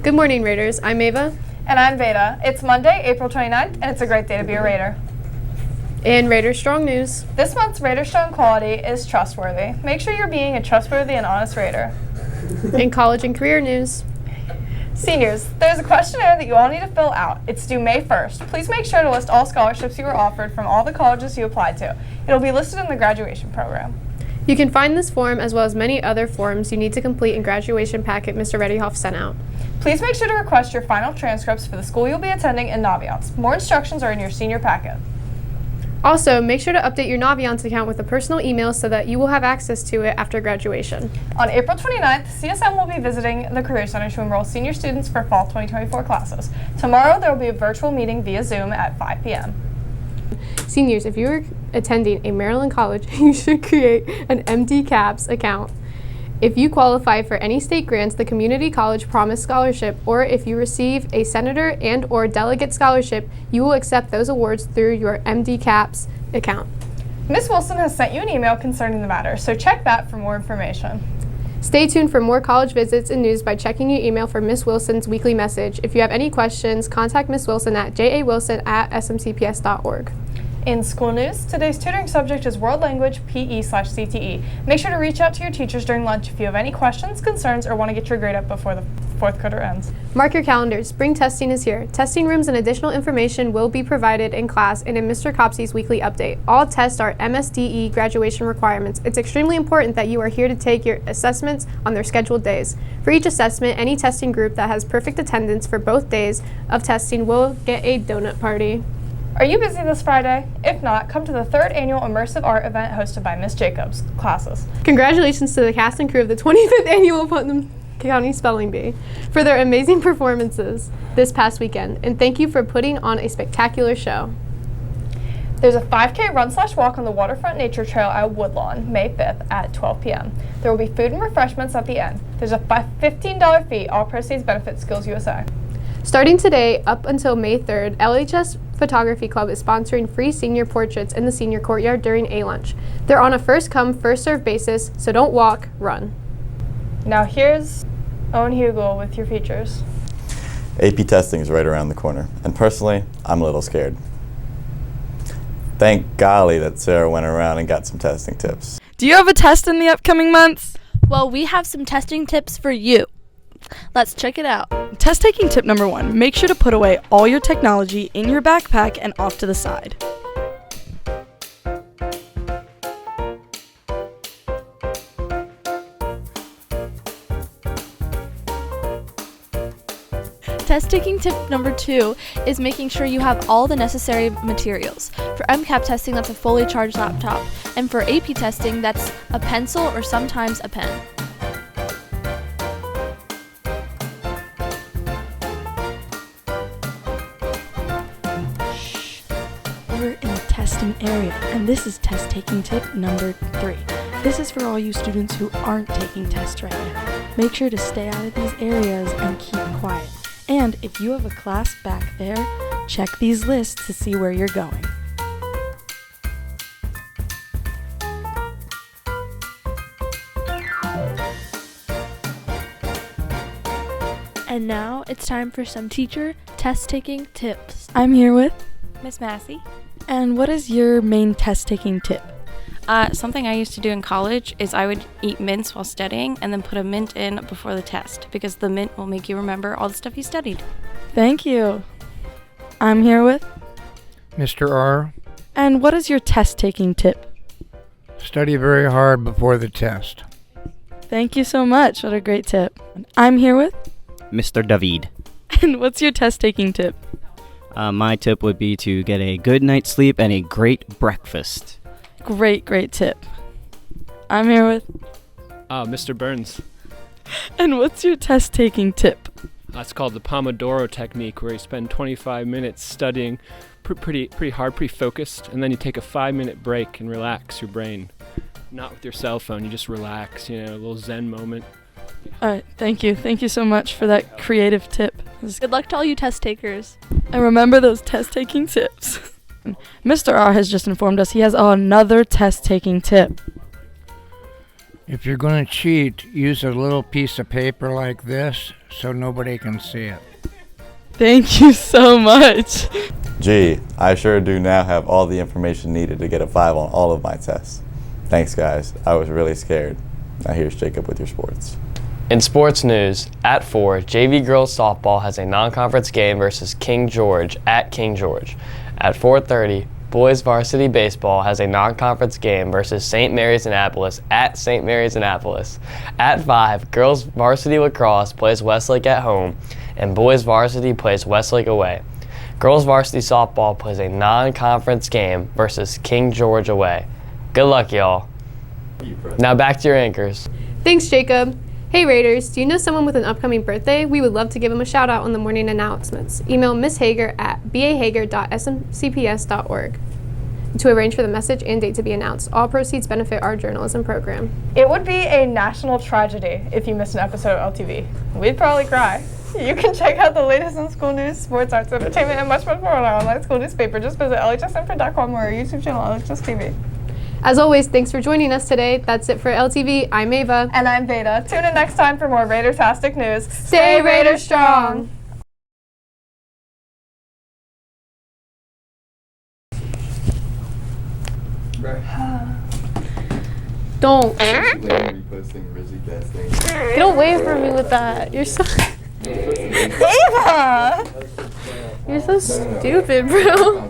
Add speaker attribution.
Speaker 1: Good morning, Raiders. I'm Ava.
Speaker 2: And I'm Veda. It's Monday, April 29th, and it's a great day to be a Raider.
Speaker 1: And Raider Strong News.
Speaker 2: This month's Raider Strong quality is trustworthy. Make sure you're being a trustworthy and honest Raider.
Speaker 1: In college and career news.
Speaker 2: Seniors, there's a questionnaire that you all need to fill out. It's due May 1st. Please make sure to list all scholarships you were offered from all the colleges you applied to. It'll be listed in the graduation program.
Speaker 1: You can find this form as well as many other forms you need to complete in graduation packet Mr. Reddyhoff sent out.
Speaker 2: Please make sure to request your final transcripts for the school you'll be attending in Naviance. More instructions are in your senior packet.
Speaker 1: Also, make sure to update your Naviance account with a personal email so that you will have access to it after graduation.
Speaker 2: On April 29th, CSM will be visiting the Career Center to enroll senior students for fall 2024 classes. Tomorrow, there will be a virtual meeting via Zoom at 5 p.m.
Speaker 1: Seniors, if you are attending a Maryland college, you should create an MD-CAPS account. If you qualify for any state grants, the Community College Promise Scholarship, or if you receive a senator and or delegate scholarship, you will accept those awards through your MD-CAPS account.
Speaker 2: Ms. Wilson has sent you an email concerning the matter, so check that for more information.
Speaker 1: Stay tuned for more college visits and news by checking your email for Ms. Wilson's weekly message. If you have any questions, contact Ms. Wilson at jawilson@smcps.org.
Speaker 2: In school news, today's tutoring subject is World Language PE/CTE. Make sure to reach out to your teachers during lunch if you have any questions, concerns, or want to get your grade up before the fourth quarter ends.
Speaker 1: Mark your calendars. Spring testing is here. Testing rooms and additional information will be provided in class and in Mr. Copsey's weekly update. All tests are MSDE graduation requirements. It's extremely important that you are here to take your assessments on their scheduled days. For each assessment, any testing group that has perfect attendance for both days of testing will get a donut party.
Speaker 2: Are you busy this Friday? If not, come to the 3rd annual Immersive Art event hosted by Ms. Jacobs' classes.
Speaker 1: Congratulations to the cast and crew of the 25th annual Putnam County Spelling Bee for their amazing performances this past weekend, and thank you for putting on a spectacular show.
Speaker 2: There's a 5K run/walk on the Waterfront Nature Trail at Woodlawn, May 5th at 12 p.m. There will be food and refreshments at the end. There's a $15 fee. All proceeds benefit Skills USA.
Speaker 1: Starting today up until May 3rd, LHS Photography Club is sponsoring free senior portraits in the senior courtyard during A-Lunch. They're on a first-come, first-served basis, so don't walk, run.
Speaker 2: Now here's Owen Hugel with your features.
Speaker 3: AP testing is right around the corner, and personally, I'm a little scared. Thank golly that Sarah went around and got some testing tips.
Speaker 4: Do you have a test in the upcoming months?
Speaker 5: Well, we have some testing tips for you. Let's check it out.
Speaker 4: Test taking tip number 1. Make sure to put away all your technology in your backpack and off to the side.
Speaker 5: Test taking tip number 2 is making sure you have all the necessary materials. For MCAP testing, that's a fully charged laptop. And for AP testing, that's a pencil or sometimes a pen.
Speaker 4: We're in the testing area, and this is test taking tip number 3. This is for all you students who aren't taking tests right now. Make sure to stay out of these areas and keep quiet. And if you have a class back there, check these lists to see where you're going.
Speaker 5: And now it's time for some teacher test taking tips.
Speaker 4: I'm here with
Speaker 6: Miss Massey.
Speaker 4: And what is your main test taking tip?
Speaker 6: Something I used to do in college is I would eat mints while studying and then put a mint in before the test because the mint will make you remember all the stuff you studied.
Speaker 4: Thank you. I'm here with
Speaker 7: Mr. R.
Speaker 4: And what is your test taking tip?
Speaker 7: Study very hard before the test.
Speaker 4: Thank you so much. What a great tip. I'm here with
Speaker 8: Mr. David.
Speaker 4: And what's your test taking tip?
Speaker 8: My tip would be to get a good night's sleep and a great breakfast.
Speaker 4: Great tip. I'm here with
Speaker 9: Mr. Burns.
Speaker 4: And what's your test taking tip?
Speaker 9: It's called the Pomodoro technique, where you spend 25 minutes studying pretty hard, pretty focused, and then you take a 5-minute break and relax your brain. Not with your cell phone, you just relax, a little zen moment.
Speaker 4: All right, thank you. Thank you so much for that creative tip.
Speaker 5: Good luck to all you test takers.
Speaker 4: And remember those test taking tips. Mr. R has just informed us he has another test taking tip.
Speaker 7: If you're going to cheat, use a little piece of paper like this so nobody can see it.
Speaker 10: Thank you so much.
Speaker 3: Gee, I sure do now have all the information needed to get a 5 on all of my tests. Thanks, guys. I was really scared. Now here's Jacob with your sports.
Speaker 11: In sports news, at 4, JV girls softball has a non-conference game versus King George at King George. At 4:30, boys varsity baseball has a non-conference game versus St. Mary's Annapolis at St. Mary's Annapolis. At 5, girls varsity lacrosse plays Westlake at home, and boys varsity plays Westlake away. Girls varsity softball plays a non-conference game versus King George away. Good luck, y'all. Now back to your anchors.
Speaker 1: Thanks, Jacob. Hey Raiders, do you know someone with an upcoming birthday? We would love to give them a shout out on the morning announcements. Email Ms. Hager at bahager.smcps.org to arrange for the message and date to be announced. All proceeds benefit our journalism program.
Speaker 2: It would be a national tragedy if you missed an episode of LTV. We'd probably cry. You can check out the latest in school news, sports, arts, entertainment, and much more on our online school newspaper. Just visit lhsinfo.com or our YouTube channel, LHS TV.
Speaker 1: As always, thanks for joining us today. That's it for LTV. I'm Ava.
Speaker 2: And I'm Veda. Tune in next time for more Raider-tastic news.
Speaker 1: Stay Raider strong! Don't. Get away from me with that. You're so...
Speaker 2: Ava!
Speaker 1: You're so stupid, bro.